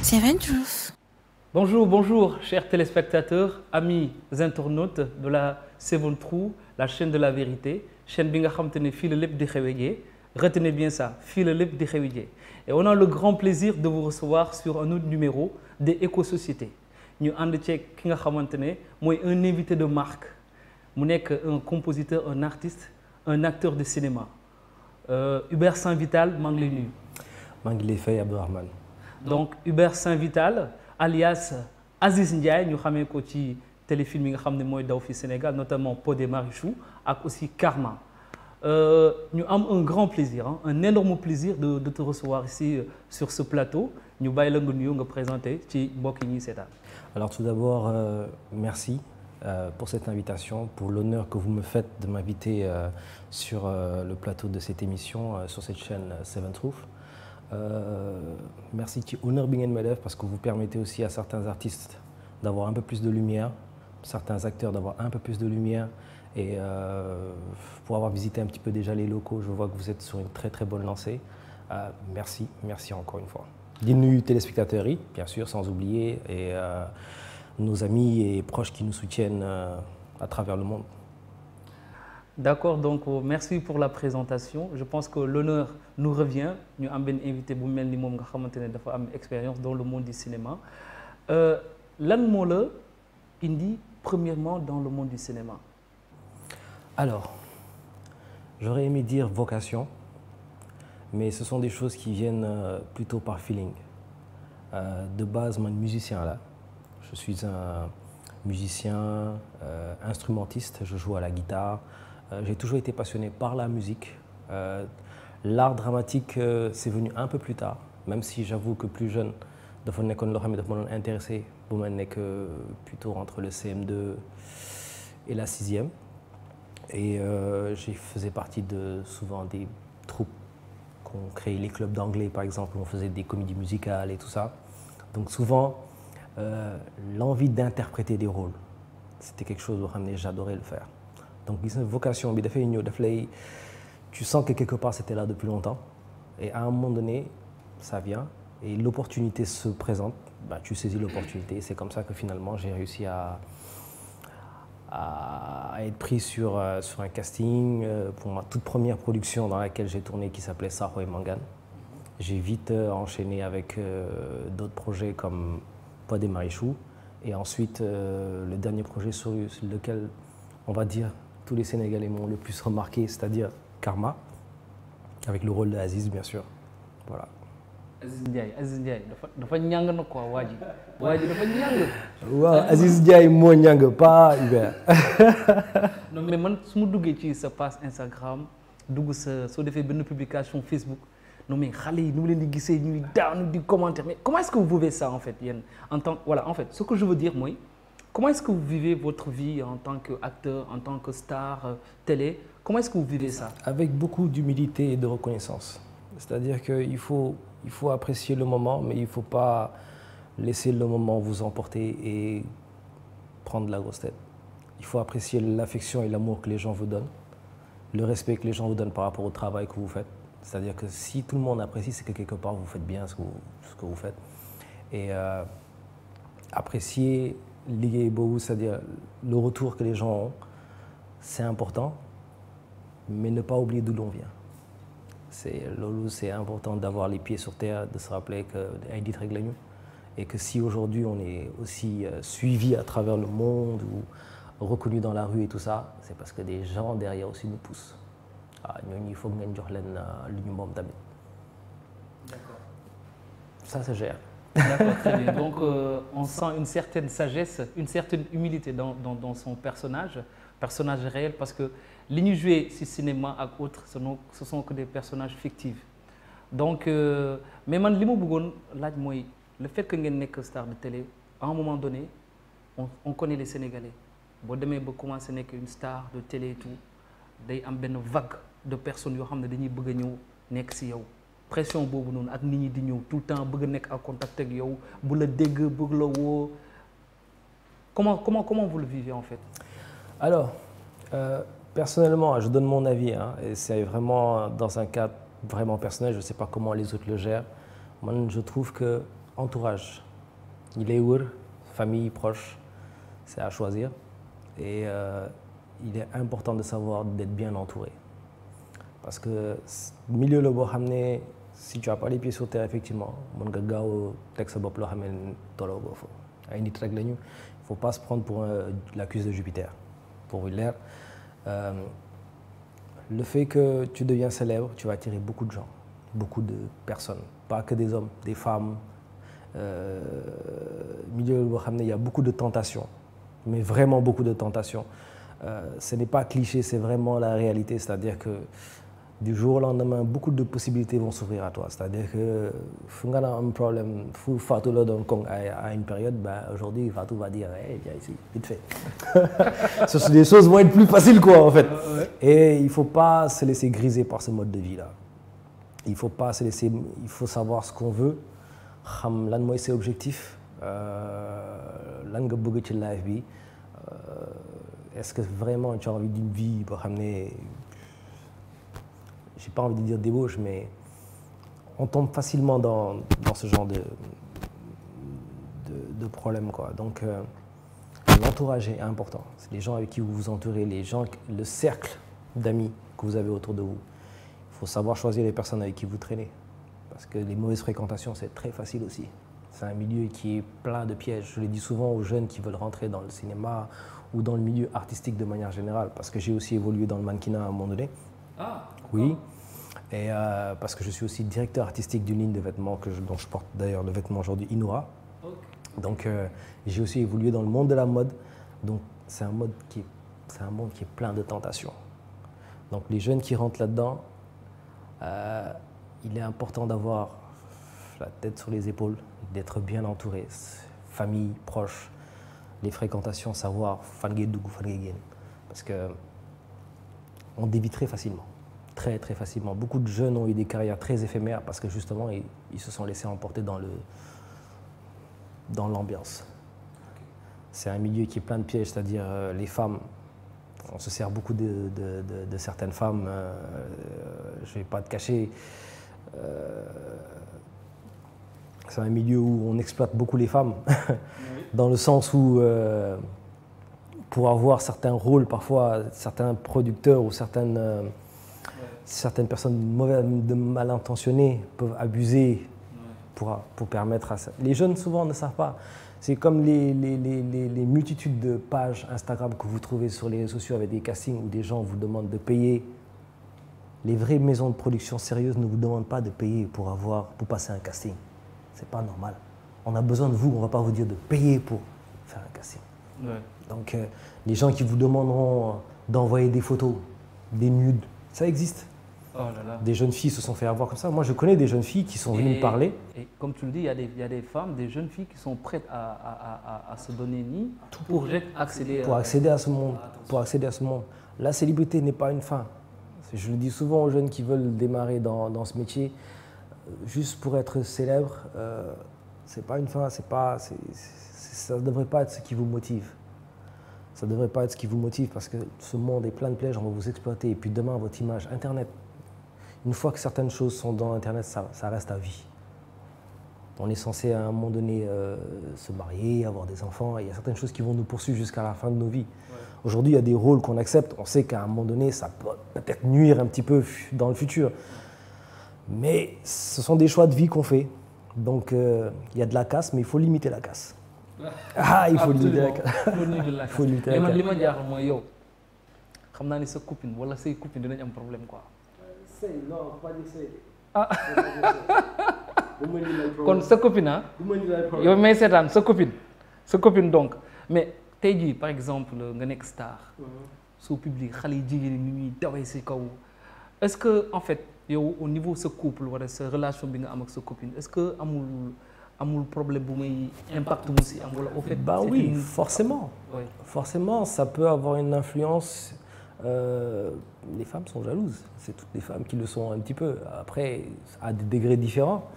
Seven Truth. Bonjour, bonjour, chers téléspectateurs, amis internautes de la Seven Truth, la chaîne de la vérité, chaîne bi nga xam te ne fii la lépp di xewe jee. Retenez bien ça, fii la lépp di xewe jee. Et on a le grand plaisir de vous recevoir sur un autre numéro des Éco-Sociétés. Ñu ànd ceeg ki nga xamante ne mooy un invité de marque mu nekk un compositeur, un artiste, un acteur de cinéma. Hubert Saint-Vital maa ngi lay nuyu. maa ngi lay fay Abdourahmane. Donc Hubert Saint-Vital alias Aziz Ndiaye ñu xamee ko ci téléfilm yi nga xam ne mooy daw fi Sénégal notamment Pod et Marichou ak aussi Karma. Ñu am un grand plaisir, un énorme plaisir de te recevoir ici sur ce plateau. Ñu bàyyi la nga nuyu nga présenté ci mbokk yi ñuy seetaan. Alors tout d'abord, merci pour cette invitation, pour l'honneur que vous me faites de m'inviter sur le plateau de cette émission, sur cette chaîne Seven Truth. Merci ci honneur bi ngeen may def parce que vous permettez aussi à certains artistes d'avoir un peu plus de lumière, certains acteurs d'avoir un peu plus de lumière et pour avoir visité un petit peu déjà les locaux, je vois que vous êtes sur une très très bonne lancée. Merci, merci encore une fois. Di nuyu téléspectateurs yi, bien sûr, sans oublier et nos amis et proches qui nous soutiennent à travers le monde. D'accord, donc merci pour la présentation. Je pense que l'honneur nous revient. Ñu am benn invité bu mel ni moom nga xamante ne dafa am expérience dans le monde du cinéma. Lan moo la indi premièrement dans le monde du cinéma? Alors, j'aurais aimé dire vocation, mais ce sont des choses qui viennent plutôt par feeling. De base, moi, musicien là. Je suis un musicien instrumentiste, je joue à la guitare. J'ai toujours été passionné par la musique. L'art dramatique, c'est venu un peu plus tard, même si j'avoue que plus jeune, dafa nekkoon loo xam ne dafa ma doon intéressé bu ma nekk plutôt entre le CM2 et la 6e. Et je faisais partie de souvent des troupes qu'on créait, les clubs d'anglais par exemple, où on faisait des comédies musicales et tout ça. Donc souvent, l'envie d'interpréter des rôles, c'était quelque chose boo xam ne j'adorais le faire. Donc gis na vocation bi dafay ñëw daf lay, tu sens que quelque part c'était là depuis longtemps et à un moment donné ça vient et l'opportunité se présente, bah, tu saisis l'opportunité. C'est comme ça que finalement j'ai réussi à être pris sur un casting pour ma toute première production dans laquelle j'ai tourné qui s'appelait Sakho et Mangane. J'ai vite enchaîné avec d'autres projets comme Pod et Marichou et ensuite le dernier projet sur lequel on va dire tous les Sénégalais m'ont le plus remarqué, c'est-à-dire Karma, avec le rôle de Aziz bien sûr. Voilà. Aziz Ndiaye dafa ñàng na quoi waa ji dafa ñàng. waaw Aziz Ndiaye moo ñàng pas Hubert. Non mais man su ma duggee ci sa page Instagram dugg sa soo defee benn publication Facebook non mais xale yi nu mu leen di gisee ñuy daanu di commenter mais comment est-ce que vous vivez ça en fait yéen en tant voilà en fait ce que je veux dire mooy comment est-ce que vous vivez votre vie en tant qu'acteur, en tant que star télé? Comment est-ce que vous vivez ça? Avec beaucoup d'humilité et de reconnaissance. C'est-à-dire qu'il faut apprécier le moment, mais il ne faut pas laisser le moment vous emporter et prendre la grosse tête. Il faut apprécier l'affection et l'amour que les gens vous donnent, le respect que les gens vous donnent par rapport au travail que vous faites. C'est-à-dire que si tout le monde apprécie, c'est que quelque part vous faites bien ce que vous faites. Et apprécier liggéey boobu, c'est-à-dire le retour que les gens ont, c'est important, mais ne pas oublier d'où l'on vient. C'est important d'avoir les pieds sur terre, de se rappeler que ay nit rek lañu et que si aujourd'hui on est aussi suivi à travers le monde ou reconnu dans la rue et tout ça, c'est parce que des gens derrière aussi nous poussent. waaw ñooñu il faut ngeen jox leen lu ñu moom tamit. D'accord. Ça se gère. D'accord, très bien. Donc on sent une certaine sagesse, une certaine humilité dans son personnage réel parce que li ñu joué ci cinéma ak autres ce sont que des personnages fictifs. Donc mais man li ma bëggoon laaj mooy le fait que ngeen nekk star de télé à un moment donné on connaît les Sénégalais boo demee ba commencer nekk une star de télé et tout day am benn vague de personnes yoo xam ne dañuy bëgg a ñëw nekk ci yow. Pression boobu noonu ak nit ñi di ñëw tout le temps bëgg nekk en contact ak yow bu la dégg bëgg la woo comment vous le vivez en fait? Alors personnellement je donne mon avis et c'est vraiment dans un cadre vraiment personnel, je ne sais pas comment les autres le gèrent. Moi je trouve que entourage. Il est où? Famille, proche, c'est à choisir. Et il est important de savoir d'être bien entouré. Parce que milieu le bo xamné si tu as pas les pieds sur terre effectivement mën nga gaaw tek sa bop lo xamné tolo go fo ay nit rek lañu il faut pas se prendre pour l'accuse de Jupiter pour l'air le fait que tu deviens célèbre tu vas attirer beaucoup de gens beaucoup de personnes pas que des hommes des femmes milieu bo xamné il y a beaucoup de tentations mais vraiment beaucoup de tentations ce n'est pas cliché c'est vraiment la réalité c'est-à-dire que du jour au lendemain, beaucoup de possibilités vont s'ouvrir à toi. C'est-à-dire que si tu as un problème, si Fatou le donne à une période, ben aujourd'hui Fatou va dire hey, viens ici, vite fait. Les choses vont être plus faciles quoi en fait. Et il ne faut pas se laisser griser par ce mode de vie-là. Il faut pas se laisser, il faut savoir ce qu'on veut, xam lan moy ses objectifs, lan nga bëgg ci life bi. Est-ce que vraiment tu as envie d'une vie pour ramener j'ai pas envie de dire débauche, mais on tombe facilement dans ce genre de problème, quoi. Donc, l'entourage est important. C'est les gens avec qui vous vous entourez, le cercle d'amis que vous avez autour de vous. Il faut savoir choisir les personnes avec qui vous traînez. Parce que les mauvaises fréquentations, c'est très facile aussi. C'est un milieu qui est plein de pièges. Je le dis souvent aux jeunes qui veulent rentrer dans le cinéma ou dans le milieu artistique de manière générale, parce que j'ai aussi évolué dans le mannequinat à un moment donné. Ah, oui, et parce que je suis aussi directeur artistique d'une ligne de vêtements dont je porte d'ailleurs le vêtement aujourd'hui Inora. Okay. Donc j'ai aussi évolué dans le monde de la mode. Donc c'est un monde qui est plein de tentations. Donc les jeunes qui rentrent là-dedans, il est important d'avoir la tête sur les épaules, d'être bien entouré, famille, proches, les fréquentations, savoir fan ngay dugg fan ngay génn, parce que on dévie très facilement. Très très facilement. Beaucoup de jeunes ont eu des carrières très éphémères parce que justement ils se sont laissés emporter dans l'ambiance. C'est un milieu qui est plein de pièges, c'est-à-dire les femmes, on se sert beaucoup de certaines femmes, je ne vais pas te cacher, c'est un milieu où on exploite beaucoup les femmes, dans le sens où pour avoir certains rôles, parfois certains producteurs ou certaines personnes mal intentionnées peuvent abuser pour permettre à ça. Les jeunes souvent ne savent pas. C'est comme les multitudes de pages Instagram que vous trouvez sur les réseaux sociaux avec des castings où des gens vous demandent de payer. Les vraies maisons de production sérieuses ne vous demandent pas de payer pour passer un casting. C'est pas normal. On a besoin de vous, on ne va pas vous dire de payer pour faire un casting. Ouais. Donc les gens qui vous demanderont d'envoyer des photos, des nudes, ça existe. Oh là là. Des jeunes filles se sont fait avoir comme ça. Moi, je connais des jeunes filles qui sont venues me parler. Et comme tu le dis, il y a des femmes, des jeunes filles qui sont prêtes à se donner ni pour accéder à ce monde. Pour accéder à ce monde. La célébrité n'est pas une fin. Je le dis souvent aux jeunes qui veulent démarrer dans ce métier, juste pour être célèbre, c'est pas une fin. Ça ne devrait pas être ce qui vous motive. Ça ne devrait pas être ce qui vous motive parce que ce monde est plein de pièges, on va vous exploiter. Et puis demain, votre image, Internet. Une fois que certaines choses sont dans Internet, ça reste à vie. On est censé à un moment donné se marier, avoir des enfants. Il y a certaines choses qui vont nous poursuivre jusqu'à la fin de nos vies. Ouais. Aujourd'hui, il y a des rôles qu'on accepte. On sait qu'à un moment donné, ça peut peut-être nuire un petit peu dans le futur. Mais ce sont des choix de vie qu'on fait. Donc, il y a de la casse, mais il faut limiter la casse. Ah, il faut limiter la casse. Il faut limiter la casse. Li ma jaaxal mooy yow xam naa ni sa copine wala say copine dinañ am problème quoi. Non, pas dire sëy. Ah. Kon sa copine ah. Yow may seetaan sa copine donc mais tey jii par exemple nga nekk star. soo public xale yi jigéen ñi ñuy dawee si kaw. Est-ce que en fait yow au niveau sa couple wala sa relation bi nga am ak sa copine est-ce que amul problème bu may impact mu si am wala au fait. Bah oui, forcément. Oui. Forcément, ça peut avoir une influence. Les femmes sont jalouses. C'est toutes les femmes qui le sont un petit peu. Après, à des degrés différents,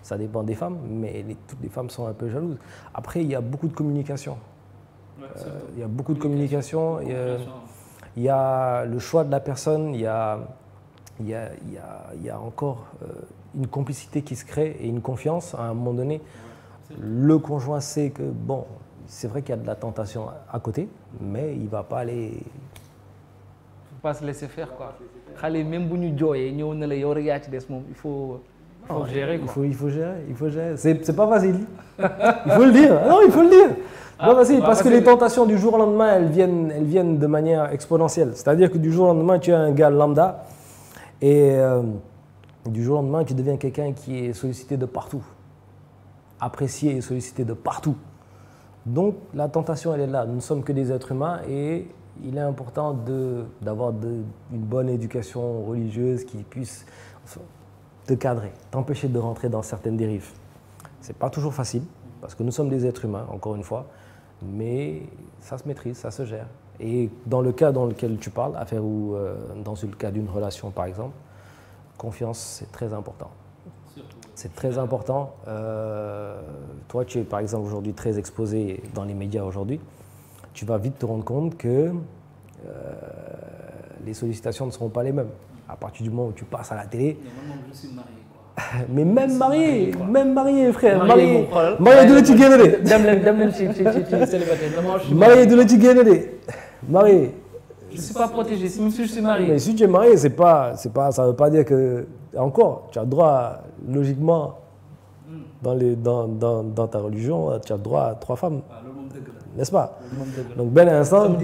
ça dépend des femmes, mais toutes les femmes sont un peu jalouses. Après, il y a beaucoup de communication. Ouais, il y a beaucoup de communication. Il y a le choix de la personne. Il y a encore une complicité qui se crée et une confiance à un moment donné. Le conjoint sait que, bon, c'est vrai qu'il y a de la tentation à côté, mais il ne va pas aller... Faut pas se laisser faire, quoi. Xale même bu ñu jooyee ñëw na la yow rek yaa ci des moom il faut gérer, quoi. Il faut gérer. C'est pas facile. Il faut le dire. Non, il faut le dire. Pas facile, parce que les tentations du jour au lendemain, elles viennent de manière exponentielle. C'est-à-dire que du jour au lendemain, tu es un gars lambda et du jour au lendemain, tu deviens quelqu'un qui est sollicité de partout, apprécié et sollicité de partout. Donc la tentation, elle est là. Nous ne sommes que des êtres humains et il est important d'avoir une bonne éducation religieuse qui puisse te cadrer, t'empêcher de rentrer dans certaines dérives. Ce n'est pas toujours facile, parce que nous sommes des êtres humains, encore une fois, mais ça se maîtrise, ça se gère. Et dans le cas dans lequel tu parles, dans le cas d'une relation par exemple, confiance, c'est très important. C'est très important. Toi, tu es par exemple aujourd'hui très exposé dans les médias aujourd'hui. Tu vas vite te rendre compte que les sollicitations ne seront pas les mêmes. À partir du moment où tu passes à la télé. Moi, je suis marié, quoi. Mais même marié, frère. Marié de la ci génn de. dem leen ci célibataire. Marié de la ci génn de. Marié. Je ne suis pas protégé, même si je suis marié. Mais si tu es marié, ça ne veut pas dire que. Encore, tu as droit, logiquement, dans ta religion, tu as droit à 3 femmes. N'est-ce pas? Donc, ben instant. Donc,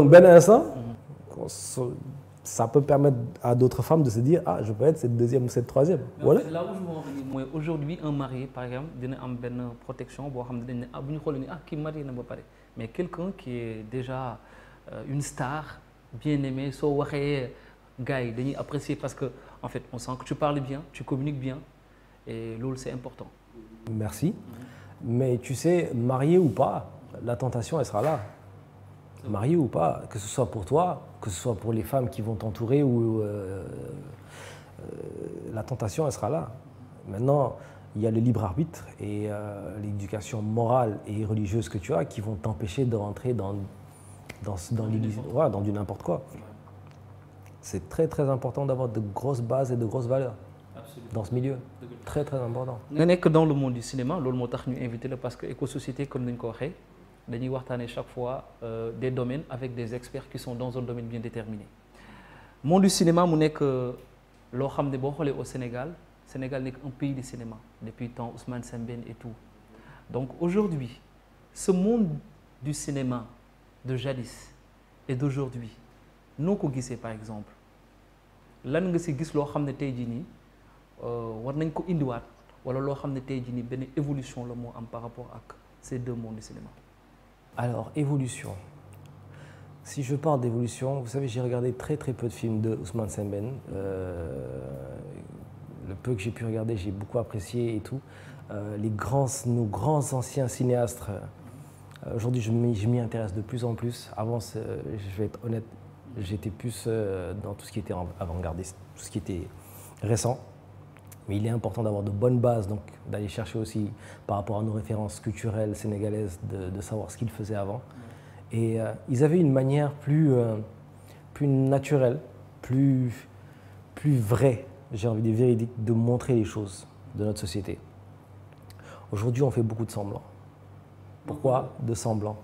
ben instant, ça peut permettre à d'autres femmes de se dire ah, je peux être cette deuxième ou cette troisième. Voilà. Là où je veux en venir, moi, aujourd'hui, un marié, par exemple, il a une protection. Mais quelqu'un qui est déjà une star, bien aimé, gars, ils apprécier parce que en fait, on sent que tu parles bien, tu communiques bien, et l'eau, c'est important. Merci. Mais tu sais, marié ou pas, la tentation, elle sera là. Marié ou pas, que ce soit pour toi, que ce soit pour les femmes qui vont t'entourer, la tentation, elle sera là. Maintenant, il y a le libre arbitre et l'éducation morale et religieuse que tu as qui vont t'empêcher de rentrer dans du n'importe quoi. C'est très très important d'avoir de grosses bases et de grosses valeurs. Absolument. Dans ce milieu. Très très important. Nga nekk dans le monde du cinéma, loolu moo tax ñu invité la parce que éco-société comme ni ñu ko waxee dañuy waxtaanee chaque fois des domaines avec des experts qui sont dans un domaine bien déterminé. Monde du cinéma mu nekk loo xam ne boo xoolee au Sénégal nekk un pays du cinéma depuis le temps Ousmane Sembène et tout. Donc aujourd'hui, ce monde du cinéma de jadis et d'aujourd'hui, noo ko gisee par exemple lan nga si gis loo xam ne tey jii nii war nañ ko indiwaat wala loo xam ne tey jii nii benn évolution la moo am par rapport ak ces deux mondes du cinéma. Alors, évolution. Si je parle d'évolution, vous savez, j'ai regardé très très peu de films de Ousmane Sembène. Le peu que j'ai pu regarder, j'ai beaucoup apprécié et tout. Nos grands anciens cinéastes, aujourd'hui je m'y intéresse de plus en plus. Avant, je vais être honnête, j'étais plus dans tout ce qui était avant-gardiste, tout ce qui était récent. Mais il est important d'avoir de bonnes bases, donc d'aller chercher aussi par rapport à nos références culturelles sénégalaises, de savoir ce qu'ils faisaient avant. Et ils avaient une manière plus naturelle, plus vraie, j'ai envie de dire véridique, de montrer les choses de notre société. Aujourd'hui, on fait beaucoup de semblants. Pourquoi de semblants?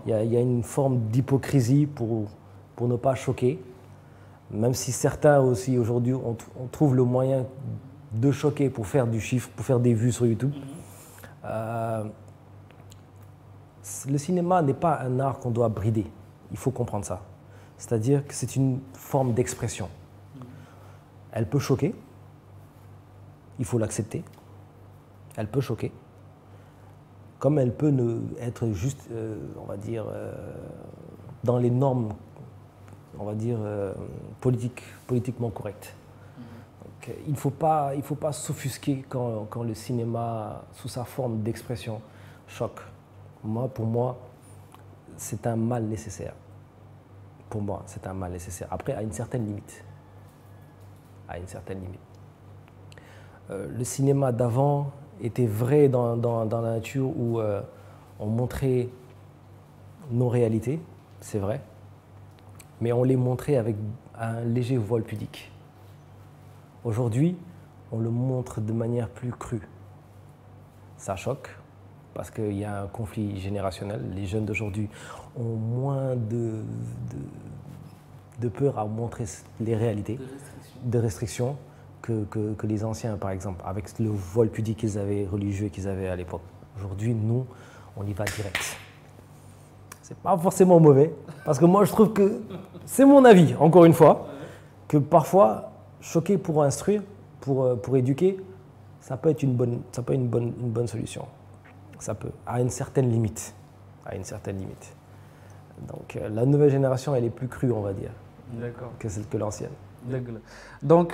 Il y a une forme d'hypocrisie pour ne pas choquer, même si certains aussi aujourd'hui, on trouve le moyen de choquer pour faire du chiffre, pour faire des vues sur YouTube. Le cinéma n'est pas un art qu'on doit brider, il faut comprendre ça. C'est-à-dire que c'est une forme d'expression. Elle peut choquer, il faut l'accepter. Elle peut choquer, comme elle peut être juste, on va dire, dans les normes, on va dire, politiquement correctes. Donc, il ne faut pas s'offusquer quand le cinéma, sous sa forme d'expression, choque. Pour moi, c'est un mal nécessaire. Pour moi, c'est un mal nécessaire. Après, à une certaine limite. À une certaine limite. Le cinéma d'avant était vrai dans la nature où on montrait nos réalités, c'est vrai, mais on les montrait avec un léger voile pudique. Aujourd'hui, on le montre de manière plus crue. ça choque parce qu'il y a un conflit générationnel. Les jeunes d'aujourd'hui ont moins de peur à montrer les réalités, de restrictions que les anciens, par exemple, avec le voile pudique qu'ils avaient, religieux qu'ils avaient à l'époque. Aujourd'hui, nous, on y va direct. C'est pas forcément mauvais, parce que moi, je trouve que c'est mon avis, encore une fois, que parfois, choquer pour instruire, pour éduquer, ça peut être une bonne solution. Ça peut, à une certaine limite. À une certaine limite. Donc, la nouvelle génération, elle est plus crue, on va dire, que l'ancienne. Donc,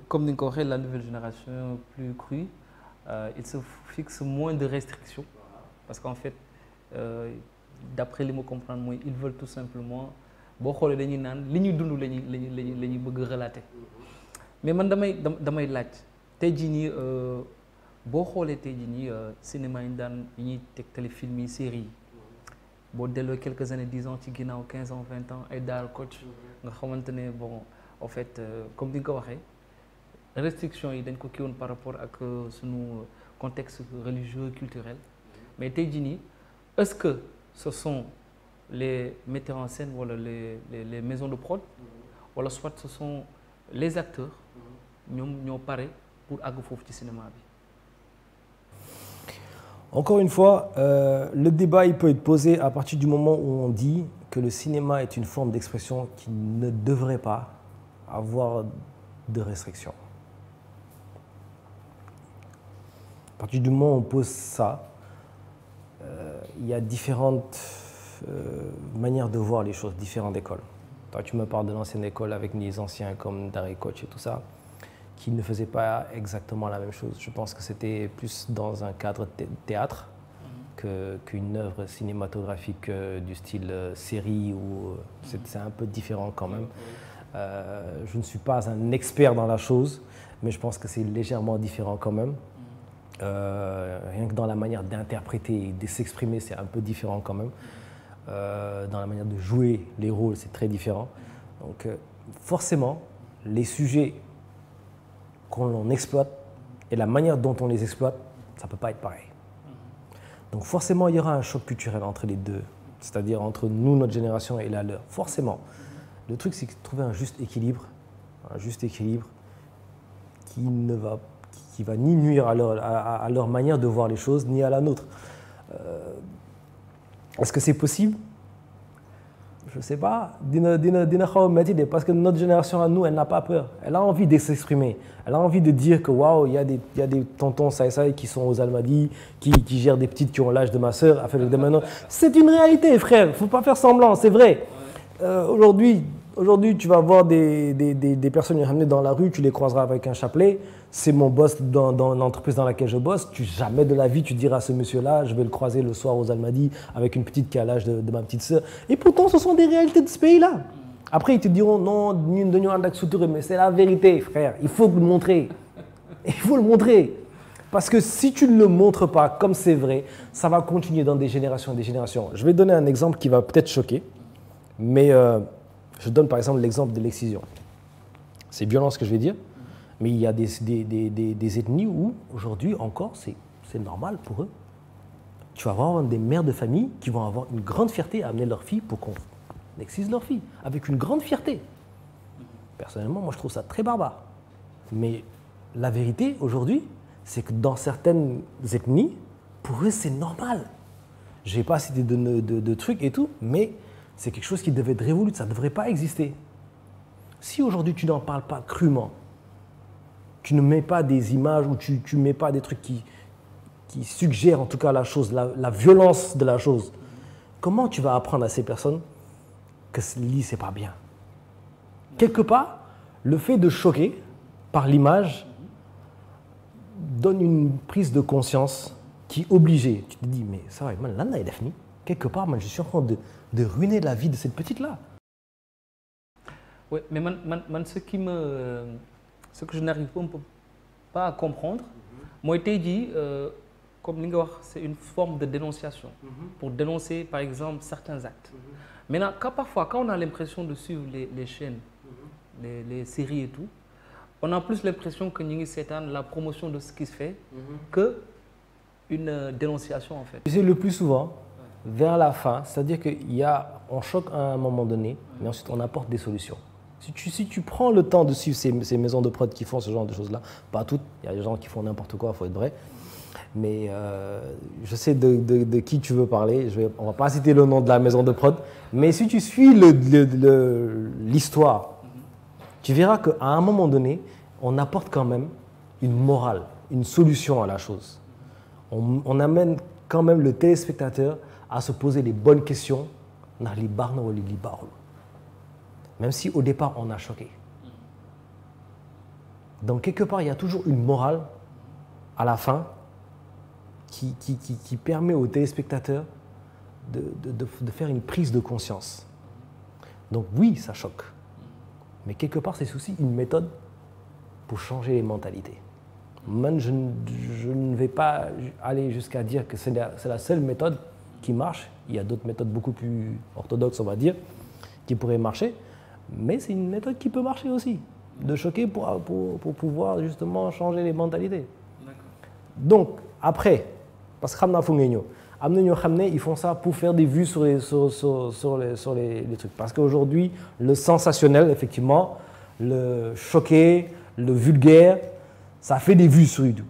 comme nous l'avons dit, la nouvelle génération plus crue, il se fixe moins de restrictions. Parce qu'en fait, d'après les mots comprendre, ils veulent tout simplement relater. Mais man damay laaj tey jii nii boo xoolee tey jii nii cinéma yi daan yi ñuy teg téléfilm yi séries yi boo delloo quelques années 10 ans ci ginnaaw 15 ans 20 ans ay Daara Kocc nga xamante ne bon en fait comme ni nga ko waxee restriction yi dañ ko kii woon par rapport ak sunu contexte religieux culturel mais tey jii nii est-ce que ce sont les metteurs en scène wala les maisons de prod wala soit ce sont les acteurs ñoo pare pour àgg foofu ci cinéma bi. Encore une fois, le débat il peut être posé à partir du moment où on dit que le cinéma est une forme d'expression qui ne devrait pas avoir de restrictions. À partir du moment où on pose ça, il y a différentes manières de voir les choses, différentes écoles. Toi, tu me parles de l'ancienne école avec les anciens comme Daara Kocc et tout ça, qui ne faisaient pas exactement la même chose. Je pense que c'était plus dans un cadre théâtre qu'une œuvre cinématographique du style série, où c'est un peu différent quand même. Je ne suis pas un expert dans la chose, mais je pense que c'est légèrement différent quand même. Rien que dans la manière d'interpréter et de s'exprimer, c'est un peu différent quand même. Dans la manière de jouer les rôles, c'est très différent. Donc forcément, les sujets qu'on exploite et la manière dont on les exploite, ça ne peut pas être pareil. Donc forcément, il y aura un choc culturel entre les deux, c'est-à-dire entre nous, notre génération, et la leur. Forcément. Le truc, c'est de trouver un juste équilibre qui va ni nuire à leur manière de voir les choses, ni à la nôtre. Est-ce que c'est possible? Je ne sais pas. Parce que notre génération à nous, elle n'a pas peur. Elle a envie de s'exprimer. Elle a envie de dire que waouh, il y a des tontons saïsaï qui sont aux Almadies, qui gèrent des petites qui ont l'âge de ma sœur. C'est une réalité, frère. Il ne faut pas faire semblant, c'est vrai. Aujourd'hui, tu vas voir des personnes ramenées dans la rue, tu les croiseras avec un chapelet. C'est mon boss dans l'entreprise dans laquelle je bosse. Jamais de la vie, tu diras à ce monsieur-là, je vais le croiser le soir aux Almadies avec une petite qui a l'âge de ma petite sœur. Et pourtant, ce sont des réalités de ce pays-là. Après, ils te diront, non, mais c'est la vérité, frère. Il faut le montrer. Il faut le montrer. Parce que si tu ne le montres pas comme c'est vrai, ça va continuer dans des générations et des générations. Je vais donner un exemple qui va peut-être choquer, mais je donne par exemple l'exemple de l'excision. C'est violent ce que je vais dire, mais il y a des ethnies où aujourd'hui encore c'est normal pour eux. Tu vas avoir des mères de famille qui vont avoir une grande fierté à amener leur fille pour qu'on excise leur fille, avec une grande fierté. Personnellement, moi je trouve ça très barbare. Mais la vérité aujourd'hui, c'est que dans certaines ethnies, pour eux c'est normal. Je ne vais pas citer de trucs et tout, mais c'est quelque chose qui devait être révolu, ça ne devrait pas exister. Si aujourd'hui tu n'en parles pas crûment, tu ne mets pas des images ou tu ne mets pas des trucs qui suggèrent en tout cas la chose, la violence de la chose, comment tu vas apprendre à ces personnes que ce lit, c'est pas bien? Quelque part, le fait de choquer par l'image donne une prise de conscience qui est obligée. Tu te dis, mais ça va, man, là, il est fini. Quelque part, man, je suis en train de ruiner la vie de cette petite-là. Oui, mais ce que je n'arrive pas à comprendre, moi, je dit, comme c'est une forme de dénonciation, pour dénoncer, par exemple, certains actes. Maintenant, parfois, quand on a l'impression de suivre les chaînes, les séries et tout, on a plus l'impression que nous sommes la promotion de ce qui se fait que une dénonciation en fait. C'est le plus souvent vers la fin, c'est-à-dire qu'on choque à un moment donné, mais ensuite on apporte des solutions. Si tu prends le temps de suivre ces maisons de prod qui font ce genre de choses-là, pas toutes, il y a des gens qui font n'importe quoi, il faut être vrai, mais je sais de qui tu veux parler, on ne va pas citer le nom de la maison de prod, mais si tu suis l'histoire, tu verras qu'à un moment donné, on apporte quand même une morale, une solution à la chose. On amène quand même le téléspectateur à se poser les bonnes questions, même si au départ on a choqué. Donc quelque part, il y a toujours une morale à la fin qui permet au téléspectateur de faire une prise de conscience. Donc oui, ça choque. Mais quelque part, c'est aussi une méthode pour changer les mentalités. Moi, je ne vais pas aller jusqu'à dire que c'est la seule méthode qui marche. Il y a d'autres méthodes beaucoup plus orthodoxes, on va dire, qui pourraient marcher. Mais c'est une méthode qui peut marcher aussi, de choquer pour pouvoir justement changer les mentalités. Donc, après, parce que ils font ça pour faire des vues sur les trucs. Parce qu'aujourd'hui, le sensationnel, effectivement, le choqué, le vulgaire, ça fait des vues sur YouTube.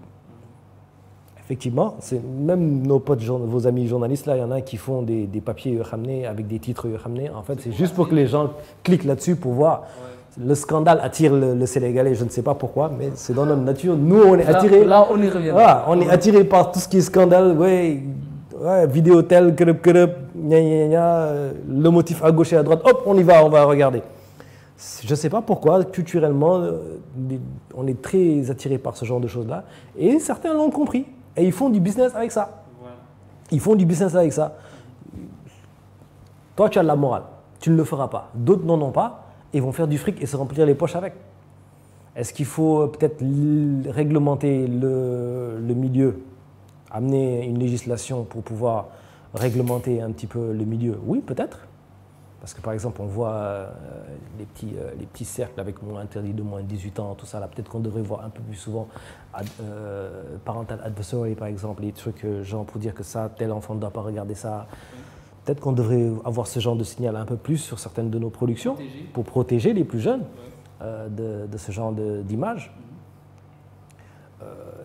Effectivement, même nos potes, vos amis journalistes, là, il y en a qui font des papiers avec des titres. En fait, c'est juste pour que les gens cliquent là-dessus pour voir. Le scandale attire le Sénégalais, je ne sais pas pourquoi, mais c'est dans notre nature. Nous, on est attirés. Là, on y revient. Voilà, on est attirés par tout ce qui est scandale. Vidéo telle, le motif à gauche et à droite, hop, on y va, on va regarder. Je ne sais pas pourquoi, culturellement, on est très attirés par ce genre de choses-là. Et certains l'ont compris. Et ils font du business avec ça. Ils font du business avec ça. Toi, tu as de la morale. Tu ne le feras pas. D'autres n'en ont pas. Et vont faire du fric et se remplir les poches avec. Est-ce qu'il faut peut-être réglementer le milieu, amener une législation pour pouvoir réglementer un petit peu le milieu? Oui, peut-être. Parce que par exemple, on voit les petits cercles avec moins interdit de moins de 18 ans, tout ça. Là, peut-être qu'on devrait voir un peu plus souvent parental advisory, par exemple, les trucs genre pour dire que ça, tel enfant ne doit pas regarder ça. Peut-être qu'on devrait avoir ce genre de signal un peu plus sur certaines de nos productions pour protéger les plus jeunes de ce genre d'images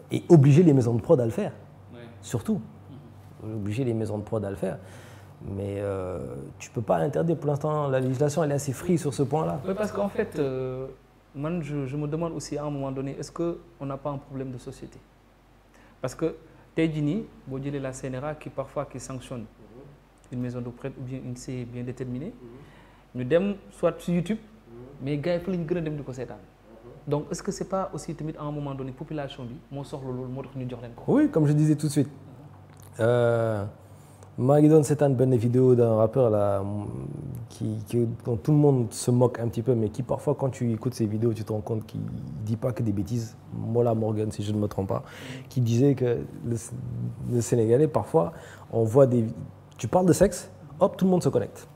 et obliger les maisons de prod à le faire, surtout. Obliger les maisons de prod à le faire. Mais tu ne peux pas interdire pour l'instant, la législation elle est assez free sur ce point-là. Oui, parce qu'en fait, moi je me demande aussi à un moment donné, est-ce qu'on n'a pas un problème de société? Parce que Tedjini, la CNRA qui parfois qui sanctionne une maison de prêt ou bien une série bien déterminée, nous sommes soit sur YouTube, mais les gars, il faut que nous de donc, est-ce que ce n'est pas aussi à un moment donné, la population, oui, comme je disais tout de suite. Magidon, c'est une bonne vidéo d'un rappeur là, dont tout le monde se moque un petit peu, mais qui parfois, quand tu écoutes ces vidéos, tu te rends compte qu'il ne dit pas que des bêtises. Mola Morgan, si je ne me trompe pas, qui disait que le Sénégalais, parfois, on voit des... Tu parles de sexe, hop, tout le monde se connecte.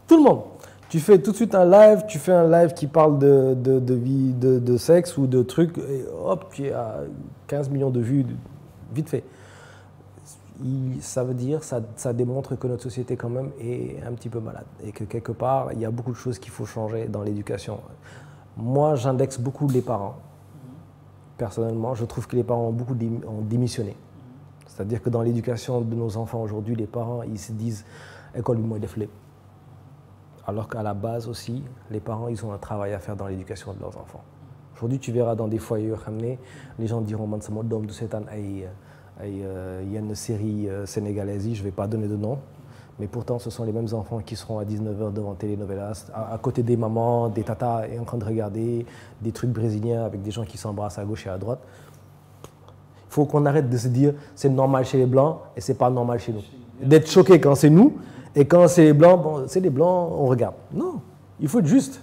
Tout le monde. Tu fais tout de suite un live, tu fais un live qui parle de sexe ou de trucs, et hop, tu es à 15 millions de vues, vite fait. Ça veut dire, ça démontre que notre société quand même est un petit peu malade et que quelque part, il y a beaucoup de choses qu'il faut changer dans l'éducation. Moi, j'indexe beaucoup les parents. Personnellement, je trouve que les parents ont démissionné. C'est-à-dire que dans l'éducation de nos enfants aujourd'hui, les parents, ils se disent « école du moins déflé ». Alors qu'à la base aussi, les parents, ils ont un travail à faire dans l'éducation de leurs enfants. Aujourd'hui, tu verras dans des foyers, les gens diront « man sama dom du seetaan ay yenn séries sénégalaises, je ne vais pas donner de nom, mais pourtant ce sont les mêmes enfants qui seront à 19h devant telenovelas, à côté des mamans, des tatas, et en train de regarder des trucs brésiliens avec des gens qui s'embrassent à gauche et à droite. Il faut qu'on arrête de se dire c'est normal chez les Blancs et c'est pas normal chez nous. D'être choqué quand c'est nous et quand c'est les Blancs, bon, c'est les Blancs, on regarde. Non, il faut être juste.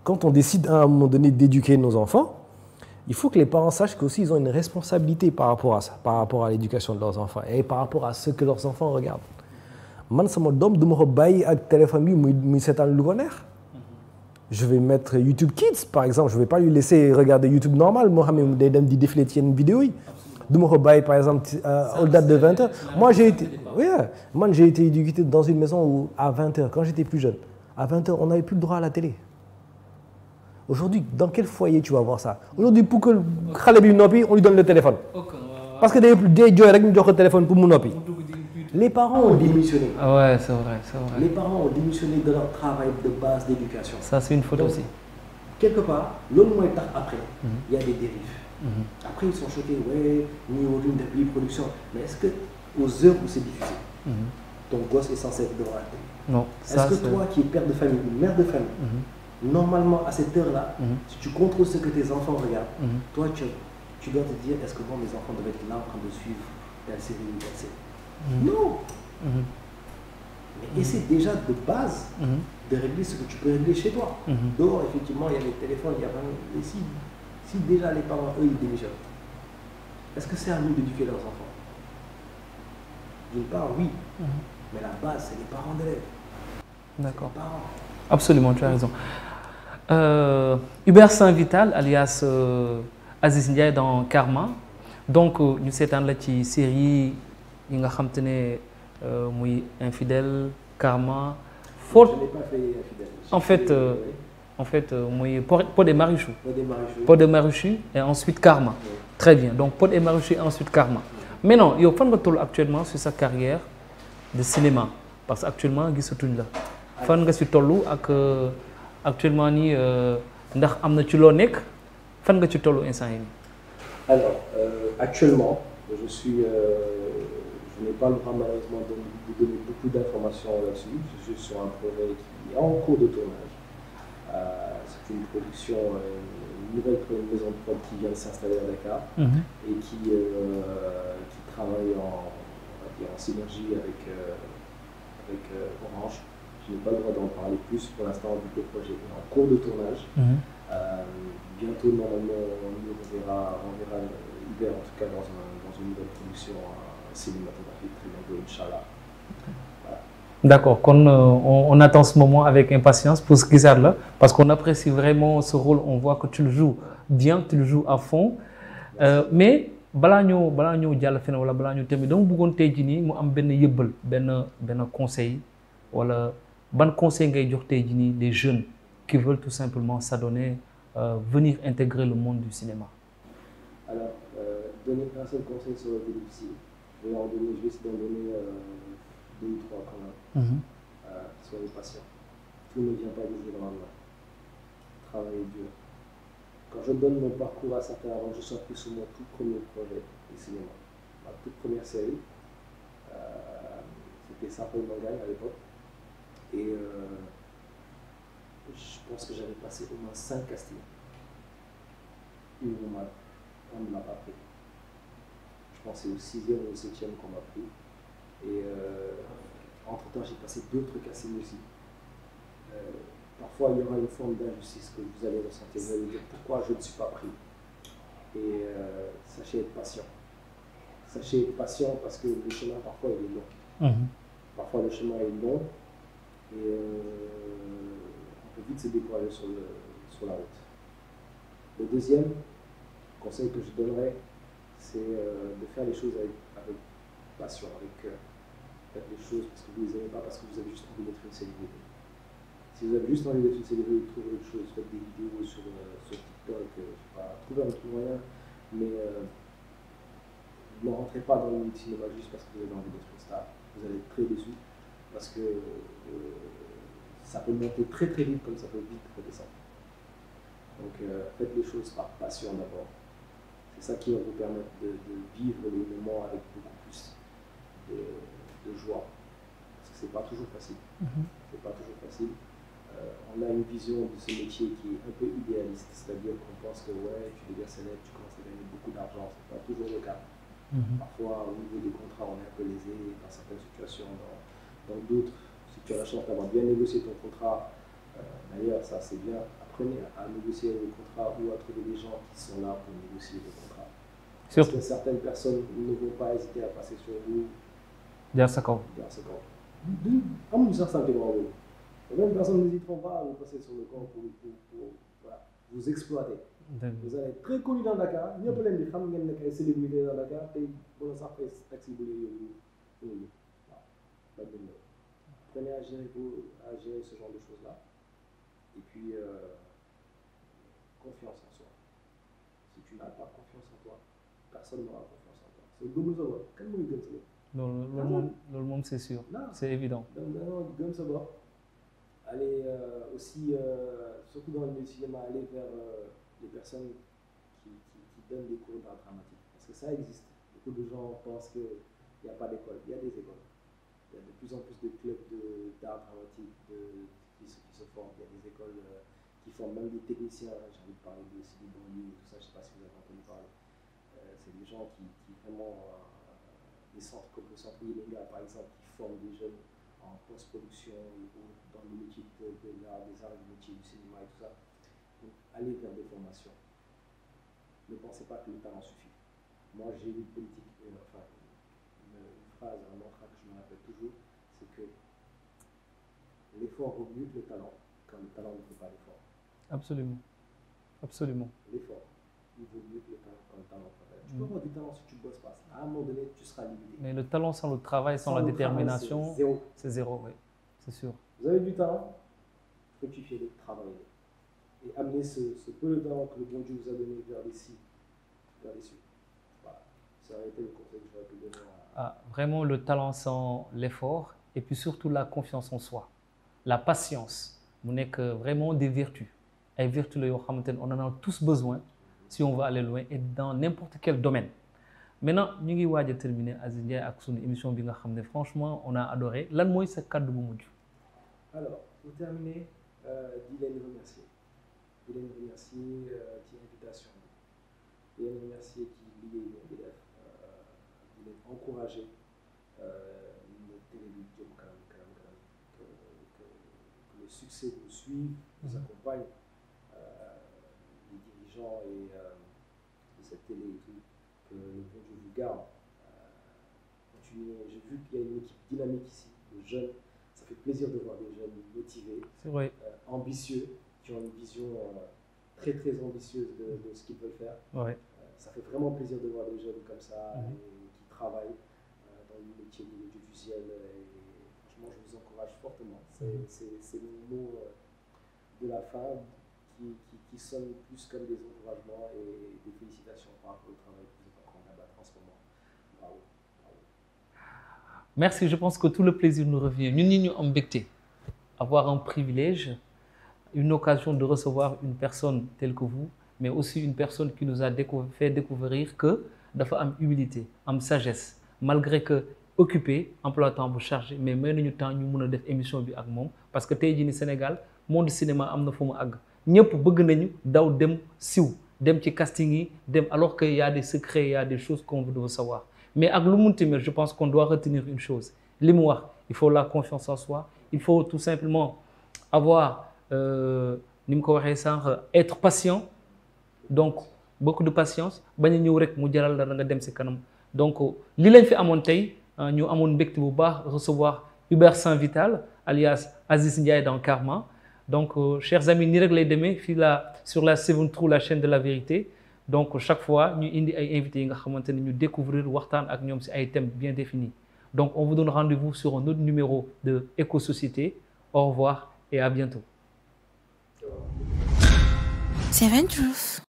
Quand on décide à un moment donné d'éduquer nos enfants, il faut que les parents sachent qu'aussi ils ont une responsabilité par rapport à ça, par rapport à l'éducation de leurs enfants et par rapport à ce que leurs enfants regardent. Man sama dom duma ko bayyi ak téléphone bi muy sétan lu ko neex. Je vais mettre YouTube Kids par exemple, je ne vais pas lui laisser regarder YouTube normal, moo xam ne day dem di défiler ci yenn vidéo yi. du ma ko bàyyi par exemple au-delà de 20 heures. Moi j'ai été éduqué dans une maison où à 20 heures, quand j'étais plus jeune, à 20 heures on n'avait plus le droit à la télé. Aujourd'hui, dans quel foyer tu vas voir ça? Aujourd'hui, pour que xale bi noppi, on lui donne le téléphone. Parce que day jooy rek ñu jox ko téléphone pour mu noppi. Les parents ont démissionné. Ah ouais, c'est vrai, c'est vrai. Les parents ont démissionné de leur travail de base d'éducation. Ça, c'est une faute donc, aussi. Quelque part, l'autre moyen tard après, il y a des dérives. Après, ils sont choqués, ouais, nous avons une depuis production. Mais est-ce que aux heures où c'est diffusé, ton gosse est censé être devant la télé? Non. Est-ce que toi qui es père de famille ou mère de famille, normalement à cette heure-là, si tu contrôles ce que tes enfants regardent, toi tu dois te dire, est-ce que bon, mes enfants doivent être là en train de suivre telle série ou telle série? Non. Mais essaie déjà de base de régler ce que tu peux régler chez toi. Dehors, effectivement, il y a les téléphones, il y a vraiment... Mais si déjà les parents, eux, ils démissionnent, est-ce que c'est à nous d'éduquer leurs enfants? D'une part, oui. Mais la base, c'est les parents d'élèves. D'accord. Absolument, tu as raison. Hubert Saint-Vital, alias Aziz Ndiaye dans Karma. Donc, nous sommes dans la série, nous avons Infidèle, Karma. Je n'ai pas fait Infidèle. En fait, Pod et Marichou. Pod et Marichou et ensuite Karma. Oui. Très bien. Donc, Pod et Marichou et ensuite Karma. Mais non, il y a actuellement sur sa carrière de cinéma. Parce qu'actuellement, il y a fan nga ci tollu ak actuellement ni ndax amna ci lo nek fan nga ci tollu instant yi. Alors actuellement je n'ai pas le droit malheureusement de vous donner beaucoup d'informations là-dessus. Je suis sur un projet qui est en cours de tournage. C'est une production, une nouvelle maison de prod qui vient de s'installer à Dakar et qui travaille en synergie avec Orange. Je n'ai pas le droit d'en parler plus pour l'instant vu que le projet est en cours de tournage. Bientôt, normalement, on verra Hubert en tout cas dans une nouvelle production cinématographique très bientôt, Inch'Allah. Voilà. D'accord, on attend ce moment avec impatience pour ce qui est là, parce qu'on apprécie vraiment ce rôle, on voit que tu le joues bien, tu le joues à fond. Mais, balaa ñoo jàll fenn wala balaa ñoo tamit dama bëggoon tey jii nii mu am benn yëbbal benn conseil wala ban conseil ngay jox tey jii nii des jeunes qui veulent tout simplement s'adonner, venir intégrer le monde du cinéma. Alors, donner un seul conseil sur le difficile. Je vais essayer d'en donner 2 ou 3 quand même. Soyez patient. Tout ne vient pas du jour au lendemain. Travaillez dur. Quand je donne mon parcours à certains avant que je sois pris sur mon tout premier projet de cinéma, ma toute première série, c'était Sapin Mangagne à l'époque. Et je pense que j'avais passé au moins 5 castings. On ne m'a pas pris. Je pense que c'est au 6e ou au 7e qu'on m'a pris. Et entre-temps, j'ai passé d'autres castings aussi. Parfois, il y aura une forme d'injustice que vous allez ressentir. Vous allez dire pourquoi je ne suis pas pris. Et sachez être patient. Sachez être patient parce que le chemin, parfois, il est long. Parfois, le chemin est long et on peut vite se décourager sur la route. Le deuxième conseil que je donnerais, c'est de faire les choses avec passion, avec cœur. Faites les choses parce que vous ne les aimez pas, parce que vous avez juste envie d'être une célébrité. Si vous avez juste envie d'être une célébrité, trouvez autre chose, faites des vidéos sur TikTok, trouvez un truc moyen, mais ne rentrez pas dans le cinéma juste parce que vous avez envie d'être une star. Vous allez être très déçu parce que ça peut monter très très vite comme ça peut vite redescendre. Donc faites les choses par passion d'abord. C'est ça qui va vous permettre de vivre les moments avec beaucoup plus de joie. Parce que c'est pas toujours facile. C'est pas toujours facile. On a une vision de ce métier qui est un peu idéaliste, c'est-à-dire qu'on pense que ouais, tu deviens célèbre, tu commences à gagner beaucoup d'argent. C'est pas toujours le cas. Parfois, au niveau des contrats, on est un peu lésé dans certaines situations. Dans d'autres, si tu as la chance d'avoir bien négocié ton contrat, d'ailleurs, ça c'est bien. Apprenez à négocier le contrat ou à trouver des gens qui sont là pour négocier le contrat. Parce que certaines personnes ne vont pas hésiter à passer sur vous. Certaines personnes n'hésiteront pas à vous passer sur le corps pour voilà, vous exploiter. Vous allez être très connu dans Dakar. Ñëpp leen di xam ngeen nekk ay célébrité dans Dakar tey bu la sax fay taxi bu lay yóbbu loolu waaw ba dund. Prenez à gérer ce genre de choses-là. Et puis confiance en soi. Si tu n'as pas confiance en toi, personne n'aura confiance en toi. C'est gëm sa bopp kan mooy gëm sa bopp. loolu moom c'est sûr. C'est évident. donc dañoo gëm sa bopp. Aller aussi surtout dans le cinéma aller vers les personnes qui donnent des cours d'art dramatique parce que ça existe. Beaucoup de gens pensent qu'il n'y a pas d'école. Il y a des écoles. Il y a de plus en plus de clubs d'art dramatique qui se forment. Il y a des écoles qui forment même des techniciens. J'ai envie de parler de Sidi Bonny et tout ça. Je ne sais pas si vous avez entendu parler. C'est des gens qui vraiment des centres comme le centre Yelenga par exemple qui forment des jeunes en post-production ou dans le métier de l'art, des arts, le métier du cinéma et tout ça. Donc, allez vers des formations. Ne pensez pas que le talent suffit. Moi, j'ai une politique, une phrase, un mantra que je me rappelle toujours, c'est que l'effort vaut mieux que le talent, quand le talent ne fait pas l'effort. Absolument. Absolument. L'effort, il vaut mieux que le talent, quand le talent ne fait pas l'effort. Tu peux avoir du talent si tu ne bosses pas. À un moment donné, tu seras limité. Mais le talent sans le travail, sans la détermination, c'est zéro, oui. C'est sûr. Vous avez du talent, fructifiez-le, travaillez-le. Et amenez ce peu de talent que le bon Dieu vous a donné vers les cieux. Voilà. Ça aurait été le conseil que j'aurais pu donner vraiment le talent sans l'effort et puis surtout la confiance en soi. La patience. Mu nekk vraiment des vertus. Ay vertus la yoo xamante ne on en a tous besoin si on veut aller loin et dans n'importe quel domaine. Maintenant ñu ngi waaj a terminer Aziz Ndiaye ak sunu émission bi nga xam ne franchement on a adoré lan mooy sa kàddu bu mujj. Alors pour terminer di leen remercier ci invitation bi di leen remercier ci liggéey bi di def di leen encourager le télé bi jëm kanam que le succès vous suive vous accompagne les dirigeants et de cette télé et tout. Que le bon Dieu vous garde. Continuez. J'ai vu qu'il y a une équipe dynamique ici, de jeunes. Ça fait plaisir de voir des jeunes motivés, ambitieux, qui ont une vision très très ambitieuse de ce qu'ils veulent faire. Ouais. Ça fait vraiment plaisir de voir des jeunes comme ça et qui travaillent dans le métier de l'audiovisuel. Et franchement, je vous encourage fortement. C'est mon mot de la fin qui sonne plus comme des encouragements et des félicitations par rapport au travail que vous êtes en train d'abattre en ce moment. Bravo. Merci, je pense que tout le plaisir nous revient. Ñun ñi ñu am mbégte avoir un privilège, une occasion de recevoir une personne telle que vous, mais aussi une personne qui nous a fait découvrir que dafa am humilité, am sagesse, malgré que occupé, emploi temps bu chargé, mais may nañu temps ñu mën a def émission bi ak moom parce que tey jii ni Sénégal monde cinéma am na fu mu àgg. ñëpp bëgg nañu daw dem siw dem ci casting yi dem alors que y a des secrets, il y a des choses qu'on veut savoir. Mais ak lu munti mel, je pense qu'on doit retenir une chose. Li mu wax, il faut la confiance en soi, il faut tout simplement avoir ni mu ko waxee sànq être patient. Donc beaucoup de patience, bañ a ñëw rek mu jaral la nga dem ci kanam. Donc li lañ fi amoon tey ñu amoon mbégte bu baax recevoir Hubert Saint-Vital alias Aziz Ndiaye dans Karma. Donc, chers amis, nii rek lay demee fii sur la 7 True, la chaîne de la vérité. Donc, chaque fois, ñu indi ay invités yi nga xamante ne ñu découvrir waxtaan ak ñoom ci ay thèmes bien définis. Donc, on vous donne rendez-vous sur un autre numéro de Éco-Société. Au revoir et à bientôt. 7 Truth.